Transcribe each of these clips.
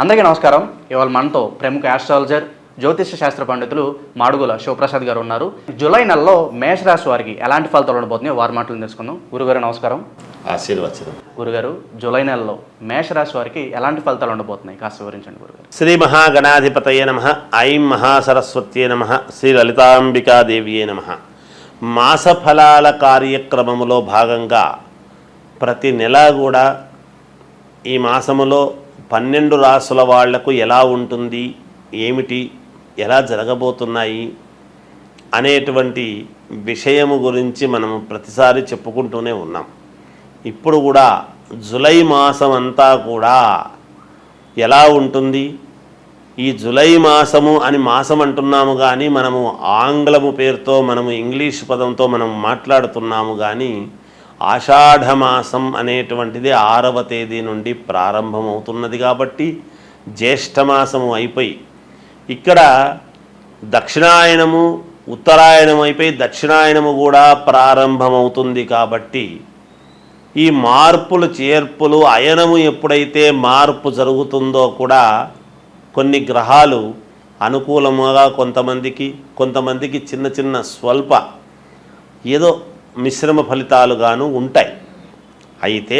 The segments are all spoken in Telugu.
అందరికీ నమస్కారం. ఇవాళ మనతో ప్రముఖ ఆస్ట్రాలజర్ జ్యోతిష శాస్త్ర పండితులు మాడుగుల శివప్రసాద్ గారు ఉన్నారు. జూలై నెలలో మేషరాశి వారికి ఎలాంటి ఫలితాలు ఉండబోతున్నాయో వారి మాటలు తెలుసుకుందాం. గురుగారు నమస్కారం. ఆశీర్వచనం. గురుగారు, జూలై నెలలో మేషరాశి వారికి ఎలాంటి ఫలితాలు ఉండబోతున్నాయి కాస్త వివరించండి గురుగారు. శ్రీ మహాగణాధిపతయే నమః. ఐం మహాసరస్వత్యే నమః. శ్రీ లలితాంబికాదేవియే నమః. మాస ఫలాల కార్యక్రమములో భాగంగా ప్రతి నెల కూడా ఈ మాసములో 12 రాసుల వాళ్లకు ఎలా ఉంటుంది, ఏమిటి, ఎలా జరగబోతున్నాయి అనేటువంటి విషయము గురించి మనము ప్రతిసారి చెప్పుకుంటూనే ఉన్నాం. ఇప్పుడు కూడా జూలై మాసం అంతా కూడా ఎలా ఉంటుంది, ఈ జూలై మాసము అని మాసం అంటున్నాము కానీ మనము ఆంగ్లము పేరుతో మనము ఇంగ్లీష్ పదంతో మనం మాట్లాడుతున్నాము కానీ ఆషాఢమాసం అనేటువంటిది 6వ తేదీ నుండి ప్రారంభమవుతున్నది కాబట్టి జ్యేష్ఠమాసము అయిపోయి ఇక్కడ దక్షిణాయనము ఉత్తరాయణం అయిపోయి దక్షిణాయనము కూడా ప్రారంభమవుతుంది. కాబట్టి ఈ మార్పులు చేర్పులు అయనము ఎప్పుడైతే మార్పు జరుగుతుందో కూడా కొన్ని గ్రహాలు అనుకూలముగా కొంతమందికి చిన్న చిన్న స్వల్ప ఏదో మిశ్రమ ఫలితాలుగాను ఉంటాయి. అయితే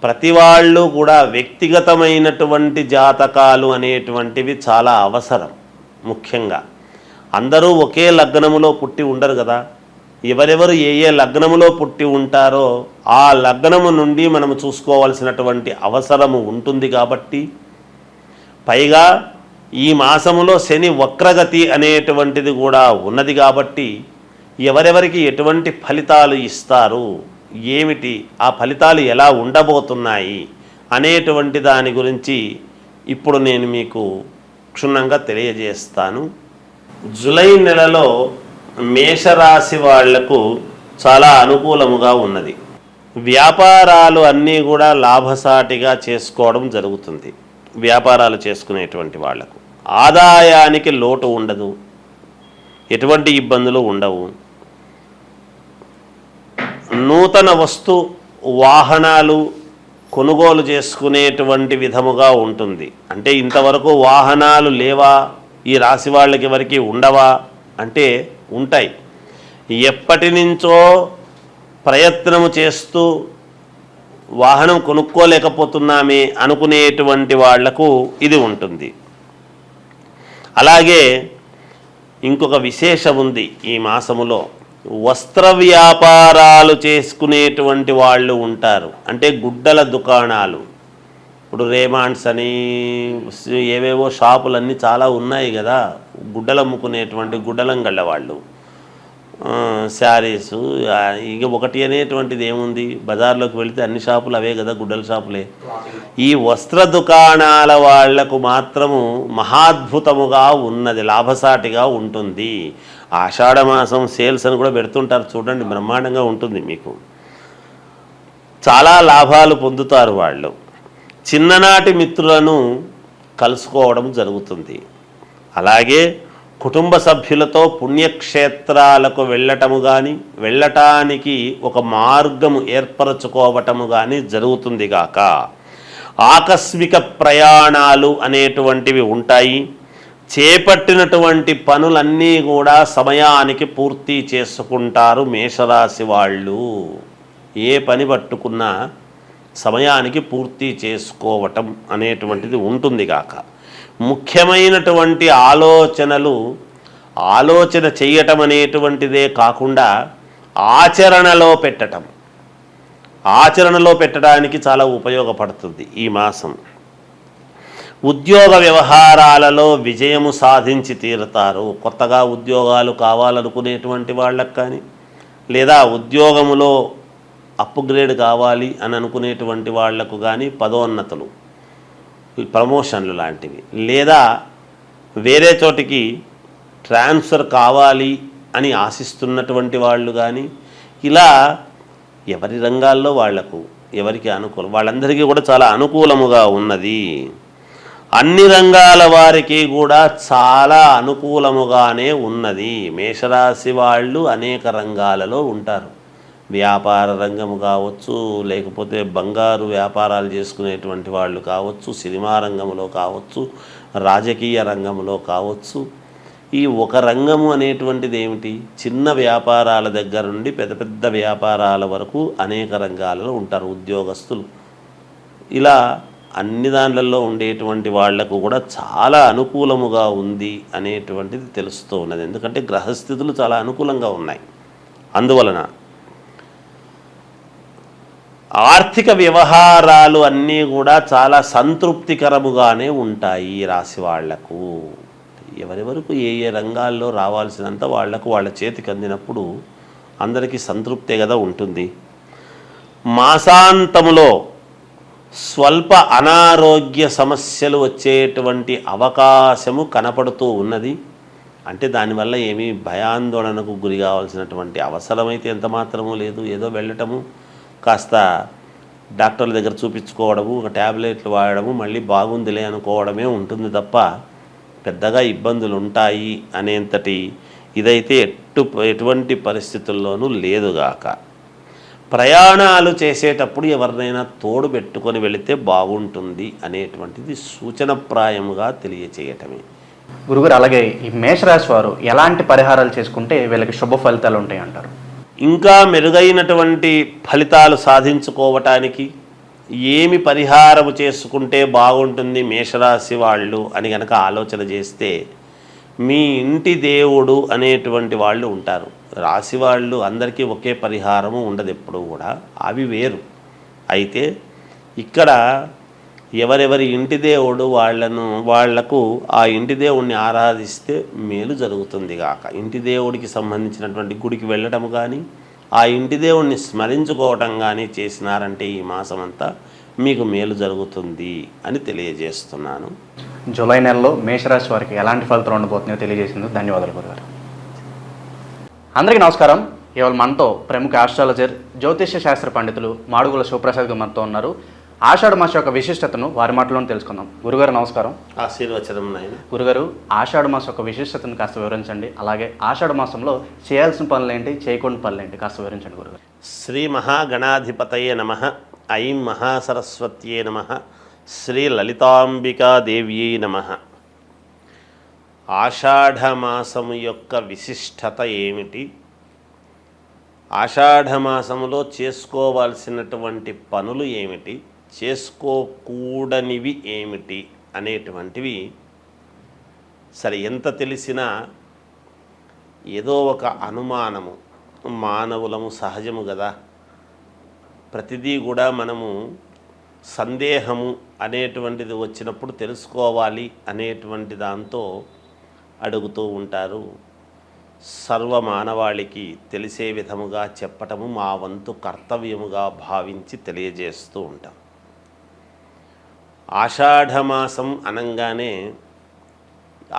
ప్రతి వాళ్ళు కూడా వ్యక్తిగతమైనటువంటి జాతకాలు అనేటువంటివి చాలా అవసరం. ముఖ్యంగా అందరూ ఒకే లగ్నములో పుట్టి ఉండరు కదా. ఎవరెవరు ఏ లగ్నములో పుట్టి ఉంటారో ఆ లగ్నము నుండి మనము చూసుకోవాల్సినటువంటి అవసరము ఉంటుంది. కాబట్టి పైగా ఈ మాసములో శని వక్రగతి అనేటువంటిది కూడా ఉన్నది. కాబట్టి ఎవరెవరికి ఎటువంటి ఫలితాలు ఇస్తారు, ఏమిటి, ఆ ఫలితాలు ఎలా ఉండబోతున్నాయి అనేటువంటి దాని గురించి ఇప్పుడు నేను మీకు క్షుణ్ణంగా తెలియజేస్తాను. జూలై నెలలో మేషరాశి వాళ్లకు చాలా అనుకూలముగా ఉన్నది. వ్యాపారాలు అన్నీ కూడా లాభసాటిగా చేసుకోవడం జరుగుతుంది. వ్యాపారాలు చేసుకునేటువంటి వాళ్లకు ఆదాయానికి లోటు ఉండదు, ఎటువంటి ఇబ్బందులు ఉండవు. నూతన వస్తు వాహనాలు కొనుగోలు చేసుకునేటువంటి విధముగా ఉంటుంది. అంటే ఇంతవరకు వాహనాలు లేవా, ఈ రాశి వాళ్ళకి ఎవరికి ఉండవా అంటే ఉంటాయి. ఎప్పటి నుంచో ప్రయత్నము చేస్తూ వాహనం కొనుక్కోలేకపోతున్నామే అనుకునేటువంటి వాళ్లకు ఇది ఉంటుంది. అలాగే ఇంకొక విశేషం ఉంది. ఈ మాసములో వస్త్ర వ్యాపారాలు చేసుకునేటువంటి వాళ్ళు ఉంటారు. అంటే గుడ్డల దుకాణాలు, ఇప్పుడు రేమాండ్స్ అని ఏవేవో షాపులన్నీ చాలా ఉన్నాయి కదా. గుడ్డలు అమ్ముకునేటువంటి గుడ్డలం వాళ్ళు, శారీసు, ఇక ఒకటి అనేటువంటిది ఏముంది, బజార్లోకి వెళితే అన్ని షాపులు అవే కదా, గుడ్డల షాపులే. ఈ వస్త్ర దుకాణాల వాళ్లకు మాత్రము మహాద్భుతముగా ఉన్నది, లాభసాటిగా ఉంటుంది. ఆషాఢమాసం సేల్స్ అని కూడా పెడుతుంటారు చూడండి, బ్రహ్మాండంగా ఉంటుంది. మీకు చాలా లాభాలు పొందుతారు వాళ్ళు. చిన్ననాటి మిత్రులను కలుసుకోవడం జరుగుతుంది. అలాగే కుటుంబ సభ్యులతో పుణ్యక్షేత్రాలకు వెళ్ళటము కానీ వెళ్ళటానికి ఒక మార్గము ఏర్పరచుకోవటము కానీ జరుగుతుంది గాక. ఆకస్మిక ప్రయాణాలు అనేటువంటివి ఉంటాయి. చేపట్టినటువంటి పనులన్నీ కూడా సమయానికి పూర్తి చేసుకుంటారు మేషరాశి వాళ్ళు. ఏ పని పట్టుకున్నా సమయానికి పూర్తి చేసుకోవటం అనేటువంటిది ఉంటుంది గాక. ముఖ్యమైనటువంటి ఆలోచన చేయటం అనేటువంటిదే కాకుండా ఆచరణలో పెట్టడానికి చాలా ఉపయోగపడుతుంది ఈ మాసం. ఉద్యోగ వ్యవహారాలలో విజయము సాధించి తీరుతారు. కొత్తగా ఉద్యోగాలు కావాలనుకునేటువంటి వాళ్ళకు కానీ, లేదా ఉద్యోగములో అప్గ్రేడ్ కావాలి అని అనుకునేటువంటి వాళ్లకు కానీ పదోన్నతులు, ప్రమోషన్లు లాంటివి, లేదా వేరే చోటికి ట్రాన్స్ఫర్ కావాలి అని ఆశిస్తున్నటువంటి వాళ్ళు కానీ, ఇలా ఎవరి రంగాల్లో వాళ్లకు ఎవరికి అనుకూలం, వాళ్ళందరికీ కూడా చాలా అనుకూలముగా ఉన్నది. అన్ని రంగాల వారికి కూడా చాలా అనుకూలముగానే ఉన్నది. మేషరాశి వాళ్ళు అనేక రంగాలలో ఉంటారు. వ్యాపార రంగము కావచ్చు, లేకపోతే బంగారు వ్యాపారాలు చేసుకునేటువంటి వాళ్ళు కావచ్చు, సినిమా రంగంలో కావచ్చు, రాజకీయ రంగంలో కావచ్చు. ఈ ఒక రంగము అనేటువంటిది ఏమిటి? చిన్న వ్యాపారాల దగ్గర నుండి పెద్ద పెద్ద వ్యాపారాల వరకు అనేక రంగాలలో ఉంటారు ఉద్యోగస్తులు. ఇలా అన్ని దాంట్లలో ఉండేటువంటి వాళ్లకు కూడా చాలా అనుకూలముగా ఉంది అనేటువంటిది తెలుస్తూ ఉన్నది. ఎందుకంటే గ్రహస్థితులు చాలా అనుకూలంగా ఉన్నాయి. అందువలన ఆర్థిక వ్యవహారాలు అన్నీ కూడా చాలా సంతృప్తికరముగానే ఉంటాయి ఈ రాశి వాళ్లకు. ఎవరెవరకు ఏ ఏ రంగాల్లో రావాల్సినంత వాళ్లకు వాళ్ళ చేతికి అందినప్పుడు అందరికీ సంతృప్తే కదా ఉంటుంది. మాసాంతములో స్వల్ప అనారోగ్య సమస్యలు వచ్చేటువంటి అవకాశము కనపడుతూ ఉన్నది. అంటే దానివల్ల ఏమీ భయాందోళనకు గురి కావాల్సినటువంటి అవసరమైతే ఎంత మాత్రమూ లేదు. ఏదో వెళ్ళటము, కాస్త డాక్టర్ల దగ్గర చూపించుకోవడము, ఒక ట్యాబ్లెట్లు వాడడము, మళ్ళీ బాగుందిలే అనుకోవడమే ఉంటుంది తప్ప పెద్దగా ఇబ్బందులు ఉంటాయి అనేంతటి ఇదైతే ఎటువంటి పరిస్థితుల్లోనూ లేదుగాక. ప్రయాణాలు చేసేటప్పుడు ఎవరినైనా తోడు పెట్టుకొని వెళితే బాగుంటుంది అనేటువంటిది సూచనప్రాయముగా తెలియచేయటమే. గురుగారు, అలాగే ఈ మేషరాశి వారు ఎలాంటి పరిహారాలు చేసుకుంటే వీళ్ళకి శుభ ఫలితాలు ఉంటాయి అంటారు? ఇంకా మెరుగైనటువంటి ఫలితాలు సాధించుకోవటానికి ఏమి పరిహారము చేసుకుంటే బాగుంటుంది మేషరాశి వాళ్ళు అని కనుక ఆలోచన చేస్తే, మీ ఇంటి దేవుడు అనేటువంటి వాళ్ళు ఉంటారు. రాశి వాళ్ళు అందరికీ ఒకే పరిహారము ఉండదు ఎప్పుడూ కూడా, అవి వేరు. అయితే ఇక్కడ ఎవరెవరి ఇంటి దేవుడు వాళ్లకు ఆ ఇంటి దేవుడిని ఆరాధిస్తే మేలు జరుగుతుంది గాక. ఇంటి దేవుడికి సంబంధించినటువంటి గుడికి వెళ్ళటం కానీ, ఆ ఇంటి దేవుడిని స్మరించుకోవటం కానీ చేసినారంటే ఈ మాసమంతా మీకు మేలు జరుగుతుంది అని తెలియజేస్తున్నాను. జూలై నెలలో మేషరాశి వారికి ఎలాంటి ఫలితాలు ఉండబోతున్నాయో తెలియజేసింది. ధన్యవాదాలు గురుగారు. అందరికీ నమస్కారం. ఇవాళ మనతో ప్రముఖ ఆస్ట్రాలజర్, జ్యోతిష్య శాస్త్ర పండితులు మాడుగుల శివప్రసాద్ గారు మనతో ఉన్నారు. ఆషాఢ మాసం యొక్క విశిష్టతను వారి మాటలోనే తెలుసుకుందాం. గురుగారు నమస్కారం. ఆశీర్వచనం నాయన. గురుగారు, ఆషాఢ మాసం యొక్క విశిష్టతను కాస్త వివరించండి. అలాగే ఆషాఢ మాసంలో చేయాల్సిన పనులేంటి, చేయకూడని పనులేంటి కాస్త వివరించండి గురుగారు. శ్రీ మహాగణాధిపతయే నమః. ఐం మహాసరస్వత్యే నమః. శ్రీ లలితాంబికాదేవ్యై నమః. ఆషాఢమాసము యొక్క విశిష్టత ఏమిటి? ఆషాఢమాసములో చేసుకోవాల్సినటువంటి పనులు ఏమిటి, చేసుకోకూడనివి ఏమిటి అనేటువంటివి సరే ఎంత తెలిసినా ఏదో ఒక అనుమానము, మానవులము సహజము కదా. ప్రతిదీ కూడా మనము సందేహము అనేటువంటిది వచ్చినప్పుడు తెలుసుకోవాలి అనేటువంటి దాంతో అడుగుతూ ఉంటారు. సర్వమానవాళికి తెలిసే విధముగా చెప్పటము మా వంతు కర్తవ్యముగా భావించి తెలియజేస్తూ ఉంటాం. ఆషాఢమాసం అనంగానే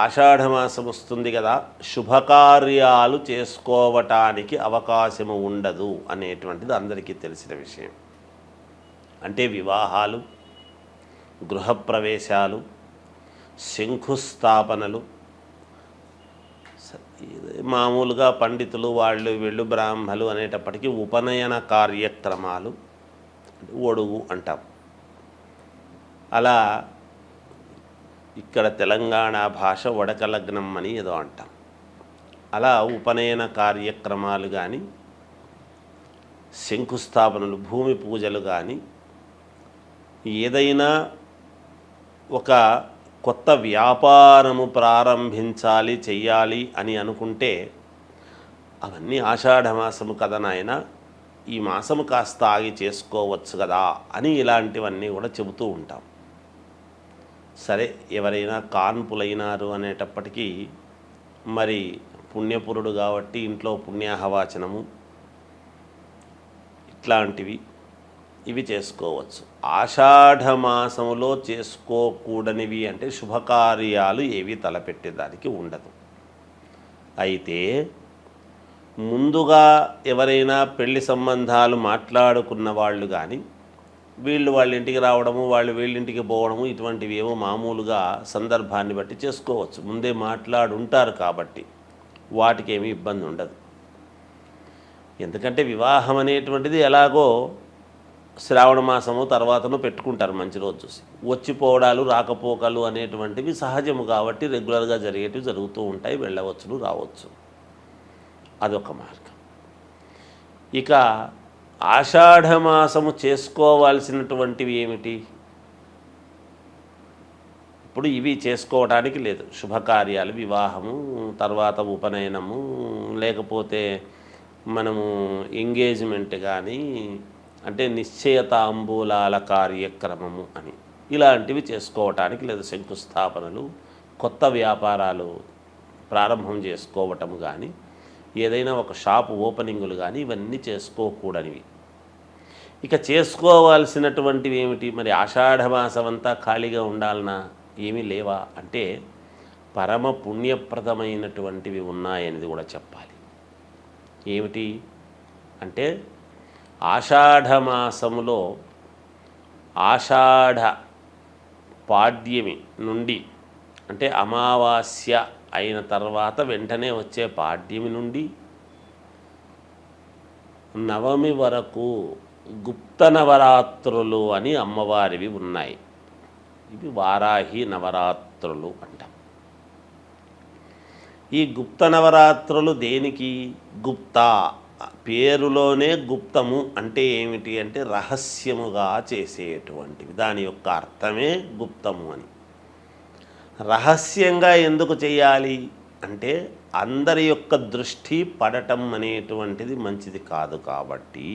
ఆషాఢమాసం వస్తుంది కదా, శుభకార్యాలు చేసుకోవటానికి అవకాశము ఉండదు అనేటువంటిది అందరికీ తెలిసిన విషయం. అంటే వివాహాలు, గృహప్రవేశాలు, శంకుస్థాపనలు, మామూలుగా పండితులు వీళ్ళు బ్రాహ్మలు అనేటప్పటికీ ఉపనయన కార్యక్రమాలు, ఒడుగు అంటాం. అలా ఇక్కడ తెలంగాణ భాష వడకలగ్నం అని ఏదో అంటాం. అలా ఉపనయన కార్యక్రమాలు కానీ, శంకుస్థాపనలు, భూమి పూజలు కానీ, ఏదైనా ఒక కొత్త వ్యాపారము ప్రారంభించాలి, చెయ్యాలి అని అనుకుంటే అవన్నీ ఆషాఢమాసము కదా నాయన, ఈ మాసము కాస్త ఆగి చేసుకోవచ్చు కదా అని ఇలాంటివన్నీ కూడా చెబుతూ ఉంటాం. సరే, ఎవరైనా కాన్పులైనారు అనేటప్పటికీ మరి పుణ్యపురుడు కాబట్టి ఇంట్లో పుణ్యాహవాచనము ఇట్లాంటివి ఇవి చేసుకోవచ్చు. ఆషాఢమాసములో చేసుకోకూడనివి అంటే శుభకార్యాలు ఏవి తలపెట్టేదానికి ఉండదు. అయితే ముందుగా ఎవరైనా పెళ్లి సంబంధాలు మాట్లాడుకున్న వాళ్ళు కానీ, వాళ్ళ ఇంటికి రావడము, వీళ్ళింటికి పోవడము, ఇటువంటివి ఏమో మామూలుగా సందర్భాన్ని బట్టి చేసుకోవచ్చు. ముందే మాట్లాడుంటారు కాబట్టి వాటికి ఏమీ ఇబ్బంది ఉండదు. ఎందుకంటే వివాహం అనేటువంటిది ఎలాగో శ్రావణ మాసము తర్వాతను పెట్టుకుంటారు మంచి రోజు చూసి. వచ్చిపోవడాలు రాకపోకలు అనేటువంటివి సహజము కాబట్టి రెగ్యులర్గా జరిగేటివి జరుగుతూ ఉంటాయి, వెళ్ళవచ్చును రావచ్చు. అదొక మార్గం. ఇక ఆషాఢమాసము చేసుకోవాల్సినటువంటివి ఏమిటి? ఇప్పుడు ఇవి చేసుకోవడానికి లేదు. శుభకార్యాలు, వివాహము, తర్వాత ఉపనయనము, లేకపోతే మనము ఎంగేజ్మెంట్ కానీ, అంటే నిశ్చయతాంబూలాల కార్యక్రమము అని ఇలాంటివి చేసుకోవటానికి లేదు. శంకుస్థాపనలు, కొత్త వ్యాపారాలు ప్రారంభం చేసుకోవటం కానీ, ఏదైనా ఒక షాపు ఓపెనింగులు కానీ ఇవన్నీ చేసుకోకూడనివి. ఇక చేసుకోవాల్సినటువంటివి ఏమిటి? మరి ఆషాఢమాసం అంతా ఖాళీగా ఉండాలనా? ఏమీ లేవా అంటే పరమ పుణ్యప్రదమైనటువంటివి ఉన్నాయనేది కూడా చెప్పాలి. ఏమిటి అంటే ఆషాఢమాసములో ఆషాఢ పాడ్యమి నుండి, అంటే అమావాస్య అయిన తర్వాత వెంటనే వచ్చే పాడ్యమి నుండి నవమి వరకు గుప్త నవరాత్రులు అని అమ్మవారివి ఉన్నాయి. ఇవి వారాహి నవరాత్రులు అంటాం. ఈ గుప్త నవరాత్రులు దేనికి? గుప్త పేరులోనే గుప్తము అంటే ఏమిటి అంటే రహస్యముగా చేసేటువంటివి. దాని యొక్క అర్థమే గుప్తము అని. రహస్యంగా ఎందుకు చేయాలి అంటే అందరి యొక్క దృష్టి పడటం అనేటువంటిది మంచిది కాదు కాబట్టి.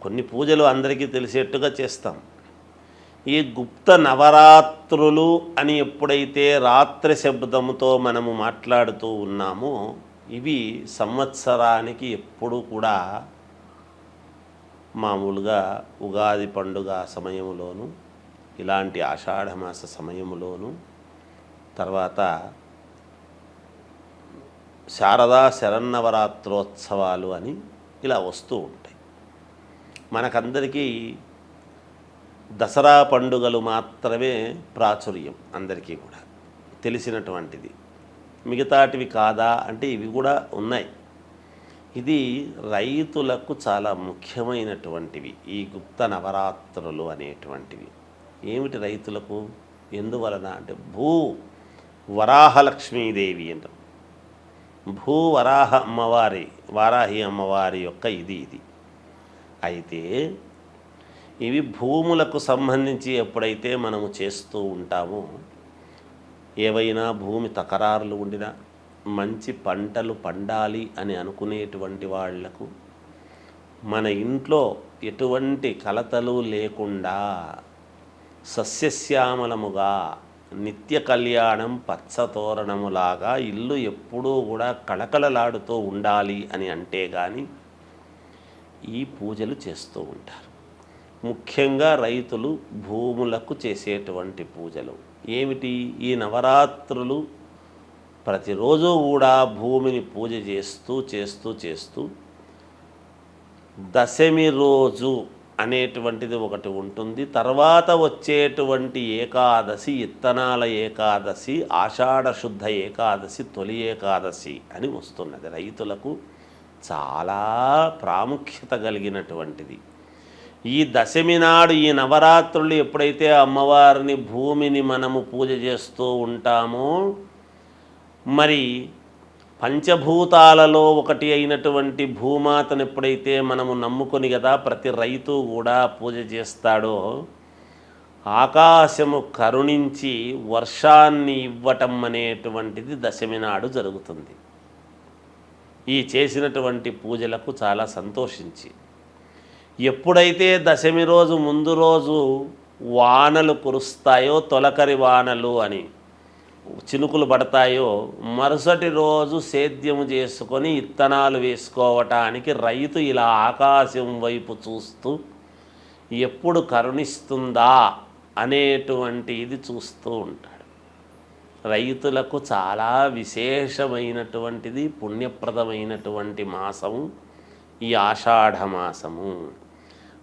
కొన్ని పూజలు అందరికీ తెలిసేట్టుగా చేస్తాం. ఈ గుప్త నవరాత్రులు అని ఎప్పుడైతే రాత్రి శబ్దముతో మనము మాట్లాడుతూ ఉన్నామో ఇవి సంవత్సరానికి ఎప్పుడూ కూడా మామూలుగా ఉగాది పండుగ సమయములోను, ఇలాంటి ఆషాఢమాస సమయములోను, తర్వాత శారదా శరన్నవరాత్రోత్సవాలు అని ఇలా వస్తూ ఉంటాయి. మనకందరికీ దసరా పండుగలు మాత్రమే ప్రాచుర్యం, అందరికీ కూడా తెలిసినటువంటిది. మిగతాటివి కాదా అంటే ఇవి కూడా ఉన్నాయి. ఇది రైతులకు చాలా ముఖ్యమైనటువంటివి ఈ గుప్త నవరాత్రులు అనేటువంటివి. ఏమిటి రైతులకు? ఎందువలన అంటే వరాహలక్ష్మీదేవి అంటాం. వరాహ అమ్మవారి, వారాహి అమ్మవారి యొక్క ఇది అయితే ఇవి భూములకు సంబంధించి ఎప్పుడైతే మనము చేస్తూ ఉంటామో, ఏవైనా భూమి తకరారులు ఉండినా, మంచి పంటలు పండాలి అని అనుకునేటువంటి వాళ్లకు మన ఇంట్లో ఎటువంటి కలతలు లేకుండా సస్యశ్యామలముగా నిత్య కళ్యాణం పచ్చతోరణములాగా ఇల్లు ఎప్పుడూ కూడా కళకళలాడుతూ ఉండాలి అని అంటే కానీ ఈ పూజలు చేస్తూ ఉంటారు. ముఖ్యంగా రైతులు భూములకు చేసేటువంటి పూజలు ఏమిటి? ఈ నవరాత్రులు ప్రతిరోజు కూడా భూమిని పూజ చేస్తూ దశమి రోజు అనేటువంటిది ఒకటి ఉంటుంది. తర్వాత వచ్చేటువంటి ఏకాదశి, ఇత్తనాల ఏకాదశి, ఆషాఢ శుద్ధ ఏకాదశి, తొలి ఏకాదశి అని వస్తున్నది. రైతులకు చాలా ప్రాముఖ్యత కలిగినటువంటిది. ఈ దశమి నాడు ఈ నవరాత్రులు ఎప్పుడైతే అమ్మవారిని, భూమిని మనము పూజ చేస్తూ ఉంటామో, మరి పంచభూతాలలో ఒకటి అయినటువంటి భూమాతను ఎప్పుడైతే మనము నమ్ముకొని కదా ప్రతి రైతు కూడా పూజ చేస్తాడో, ఆకాశము కరుణించి వర్షాన్ని ఇవ్వటం అనేటువంటిది దశమి నాడు జరుగుతుంది. ఈ చేసినటువంటి పూజలకు చాలా సంతోషించి, ఎప్పుడైతే దశమి రోజు ముందు రోజు వానలు కురుస్తాయో, తొలకరి వానలు అని చినుకులు పడతాయో, మరుసటి రోజు సేద్యము చేసుకొని ఇత్తనాలు వేసుకోవటానికి రైతు ఇలా ఆకాశం వైపు చూస్తూ ఎప్పుడు కరుణిస్తుందా అనేటువంటి ఇది చూస్తూ ఉంటాడు. రైతులకు చాలా విశేషమైనటువంటిది, పుణ్యప్రదమైనటువంటి మాసము ఈ ఆషాఢ మాసము.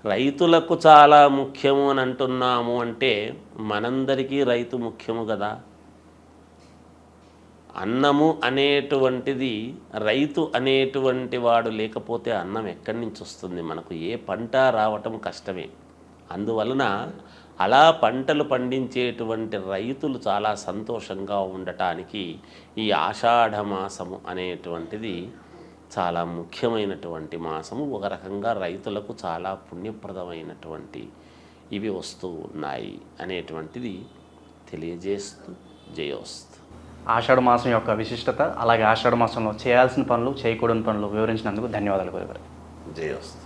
రైతులకు చాలా ముఖ్యము అని అంటున్నాము అంటే మనందరికీ రైతు ముఖ్యము కదా. అన్నము అనేటువంటిది రైతు అనేటువంటి వాడు లేకపోతే అన్నం ఎక్కడి నుంచి వస్తుంది? మనకు ఏ పంట రావటం కష్టమే. అందువలన అలా పంటలు పండించేటువంటి రైతులు చాలా సంతోషంగా ఉండటానికి ఈ ఆషాఢ మాసము అనేటువంటిది చాలా ముఖ్యమైనటువంటి మాసము. ఒక రకంగా రైతులకు చాలా పుణ్యప్రదమైనటువంటి ఇవి వస్తూ ఉన్నాయి అనేటువంటిది తెలియజేస్తూ జయోస్తు. ఆషాఢ మాసం యొక్క విశిష్టత, అలాగే ఆషాఢ మాసంలో చేయాల్సిన పనులు, చేయకూడని పనులు వివరించినందుకు ధన్యవాదాలు గురుగారు. జయోస్తు.